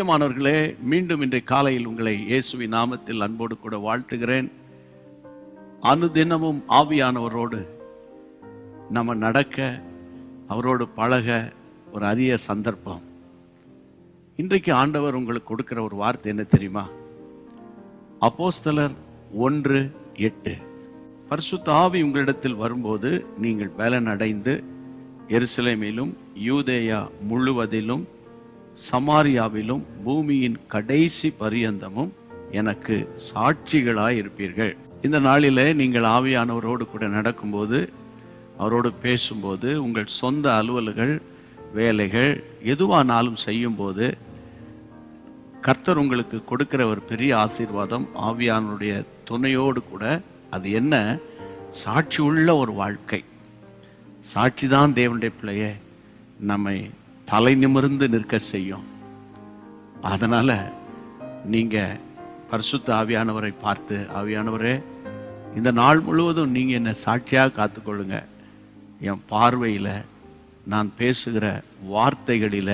பிரியமானவர்களே, மீண்டும் இன்றைய காலையில் உங்களை இயேசுவின் நாமத்தில் அன்போடு கூட வாழ்த்துகிறேன். அனுதினமும் ஆவியானவரோடு நம்ம நடக்க, அவரோடு பழக ஒரு அரிய சந்தர்ப்பம். இன்றைக்கு ஆண்டவர் உங்களுக்கு கொடுக்கிற ஒரு வார்த்தை என்ன தெரியுமா? அப்போஸ்தலர் 1:8. பரிசுத்த ஆவி உங்களிடத்தில் வரும்போது நீங்கள் பலன் அடைந்து எருசலேமிலும் யூதேயா முழுவதிலும் சமாரியாவிலும் பூமியின் கடைசி பரியந்தமும் எனக்கு சாட்சிகளாய் இருப்பீர்கள். இந்த நாளிலே நீங்கள் ஆவியானவரோடு கூட நடக்கும்போது, அவரோடு பேசும்போது, உங்கள் சொந்த அலுவல்கள் வேலைகள் எதுவானாலும் செய்யும்போது கர்த்தர் உங்களுக்கு கொடுக்கிற ஒரு பெரிய ஆசீர்வாதம் ஆவியானுடைய துணையோடு கூட. அது என்ன? சாட்சி உள்ள ஒரு வாழ்க்கை. சாட்சி தான் தேவனுடைய பிள்ளையே நம்மை தலை நிமிர்ந்து நிற்க செய்யும். அதனால நீங்க பரிசுத்த ஆவியானவரை பார்த்து, ஆவியானவரே, இந்த நாள் முழுவதும் நீங்க என்னை சாட்சியாக காத்துக்கொள்ளுங்க. என் பார்வையில, நான் பேசுகிற வார்த்தைகளில,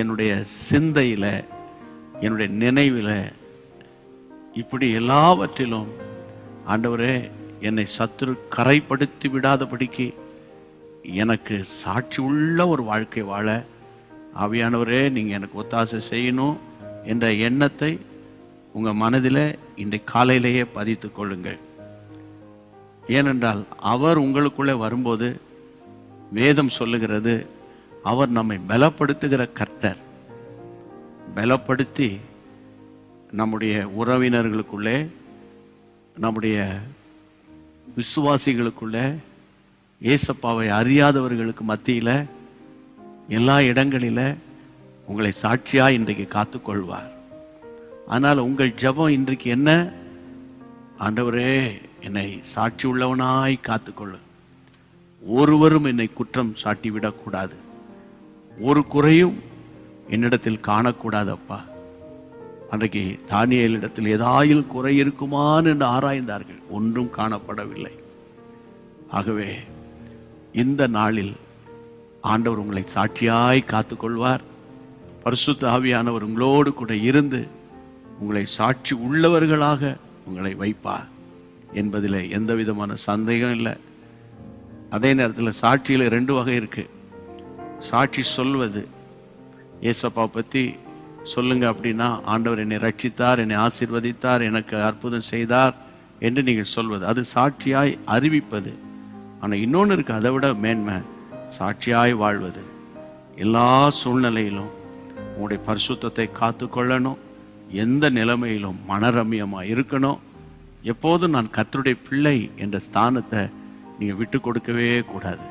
என்னுடைய சிந்தையில, என்னுடைய நினைவில, இப்படி எல்லாவற்றிலும் ஆண்டவரே என்னை சத்துரு கரைப்படுத்தி விடாதபடிக்கு எனக்கு சாட்சி உள்ள ஒரு வாழ்க்கை வாழ ஆவியானவரே நீங்க எனக்கு ஒத்தாசை செய்யணும் என்ற எண்ணத்தை உங்க மனதில் இன்றைய காலையிலேயே பதித்து கொள்ளுங்கள். ஏனென்றால் அவர் உங்களுக்குள்ளே வரும்போது வேதம் சொல்லுகிறது, அவர் நம்மை பலப்படுத்துகிற கர்த்தர். பலப்படுத்தி நம்முடைய உறவினர்களுக்குள்ளே, நம்முடைய விசுவாசிகளுக்குள்ளே, ஏசப்பாவை அறியாதவர்களுக்கு மத்தியில், எல்லா இடங்களில உங்களை சாட்சியாக இன்றைக்கு காத்துக்கொள்வார். ஆனால் உங்கள் ஜெபம் இன்றைக்கு என்ன? ஆண்டவரே என்னை சாட்சி உள்ளவனாய் காத்துக்கொள்ளு. ஒருவரும் என்னை குற்றம் சாட்டி விடக்கூடாது. ஒரு குறையும் என்னிடத்தில் காணக்கூடாது அப்பா. அன்றைக்கு தானியேலிடத்தில் ஏதாயில் குறை இருக்குமான்னு என்று ஆராய்ந்தார்கள், ஒன்றும் காணப்படவில்லை. ஆகவே இந்த நாளில் ஆண்டவர் உங்களை சாட்சியாய் காத்துக்கொள்வார். பரிசுத்த ஆவியானவர் உங்களோடு கூட இருந்து உங்களை சாட்சி உள்ளவர்களாக உங்களை வைப்பார் என்பதில் எந்த விதமான சந்தேகம் இல்லை. அதே நேரத்தில் சாட்சியில் 2 வகை இருக்கு. சாட்சி சொல்வது, ஏசப்பா பற்றி சொல்லுங்க அப்படின்னா, ஆண்டவர் என்னை ரட்சித்தார், என்னை ஆசீர்வதித்தார், எனக்கு அற்புதம் செய்தார் என்று நீங்கள் சொல்வது, அது சாட்சியாய் அறிவிப்பது. ஆனால் இன்னொன்று இருக்கு, அதை விட மேன்மை, சாட்சியாய் வாழ்வது. எல்லா சூழ்நிலையிலும் உங்களுடைய பரிசுத்தத்தை காத்துக்கொள்ளணும். எந்த நிலைமையிலும் மனரம்யமாக இருக்கணும். எப்போதும் நான் கர்த்தருடைய பிள்ளை என்ற ஸ்தானத்தை நீங்கள் விட்டு கொடுக்கவே கூடாது.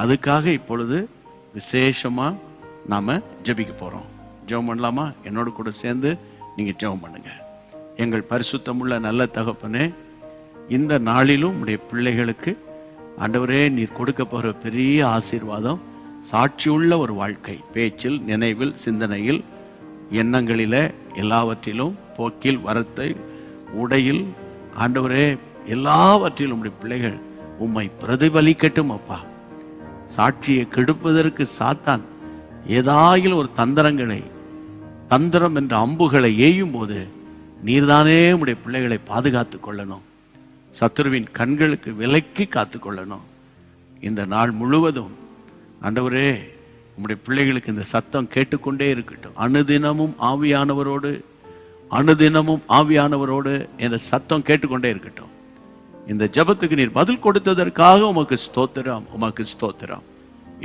அதுக்காக இப்பொழுது விசேஷமாக நாம் ஜெபிக்க போகிறோம். ஜெபம் பண்ணலாமா? என்னோடு கூட சேர்ந்து நீங்கள் ஜெபம் பண்ணுங்க. எங்கள் பரிசுத்தமுள்ள நல்ல தகப்பனே, இந்த நாளிலும் உடைய பிள்ளைகளுக்கு ஆண்டவரே நீர் கொடுக்க போகிற பெரிய ஆசீர்வாதம் சாட்சியுள்ள ஒரு வாழ்க்கை. பேச்சில், நினைவில், சிந்தனையில், எண்ணங்களில, எல்லாவற்றிலும், போக்கில், வரத்தை, உடையில், ஆண்டவரே எல்லாவற்றிலும் உடைய பிள்ளைகள் உம்மை பிரதிபலிக்கட்டும் அப்பா. சாட்சியை கெடுப்பதற்கு சாத்தான் ஏதாயில் ஒரு தந்திரம் என்ற அம்புகளை ஏயும் போது நீர்தானே உடைய பிள்ளைகளை பாதுகாத்து கொள்ளணும். சத்துருவின் கண்களுக்கு விலக்கி காத்துக்கொள்ளணும். இந்த நாள் முழுவதும் ஆண்டவரே உம்முடைய பிள்ளைகளுக்கு இந்த சத்தம் கேட்டுக்கொண்டே இருக்கட்டும். அனுதினமும் ஆவியானவரோடு என்ற சத்தம் கேட்டுக்கொண்டே இருக்கட்டும். இந்த ஜெபத்துக்கு நீர் பதில் கொடுத்ததற்காக உமக்கு ஸ்தோத்திரம்.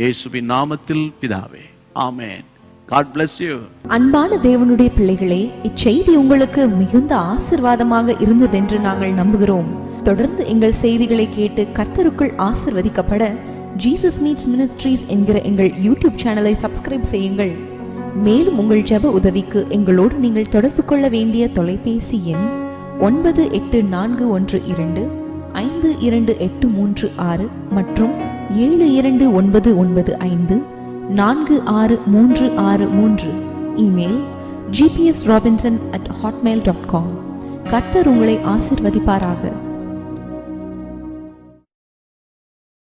இயேசுவின் நாமத்தில் பிதாவே, ஆமென். God bless you. அன்பான தேவனுடைய பிள்ளைகளே, இச்செய்தி உங்களுக்கு மிகுந்த ஆசீர்வாதமாக இருந்ததென்று நாங்கள் நம்புகிறோம். தொடர்ந்து எங்கள் செய்திகளை கேட்டு கர்த்தருக்குள் ஆசீர்வதிக்கப்பட ஜீசஸ் மீட்ஸ் மினிஸ்ட்ரீஸ் என்கிற எங்கள் யூடியூப் சேனலை சப்ஸ்கிரைப் செய்யுங்கள். மேலும் உங்கள் ஜெப உதவிக்கு எங்களோடு நீங்கள் தொடர்பு கொள்ள வேண்டிய தொலைபேசி எண் 9842252836 மற்றும் 7299546363. Email gpsrobinson@hotmail.com. கர்த்தர் உங்களை ஆசீர்வதிப்பாராக.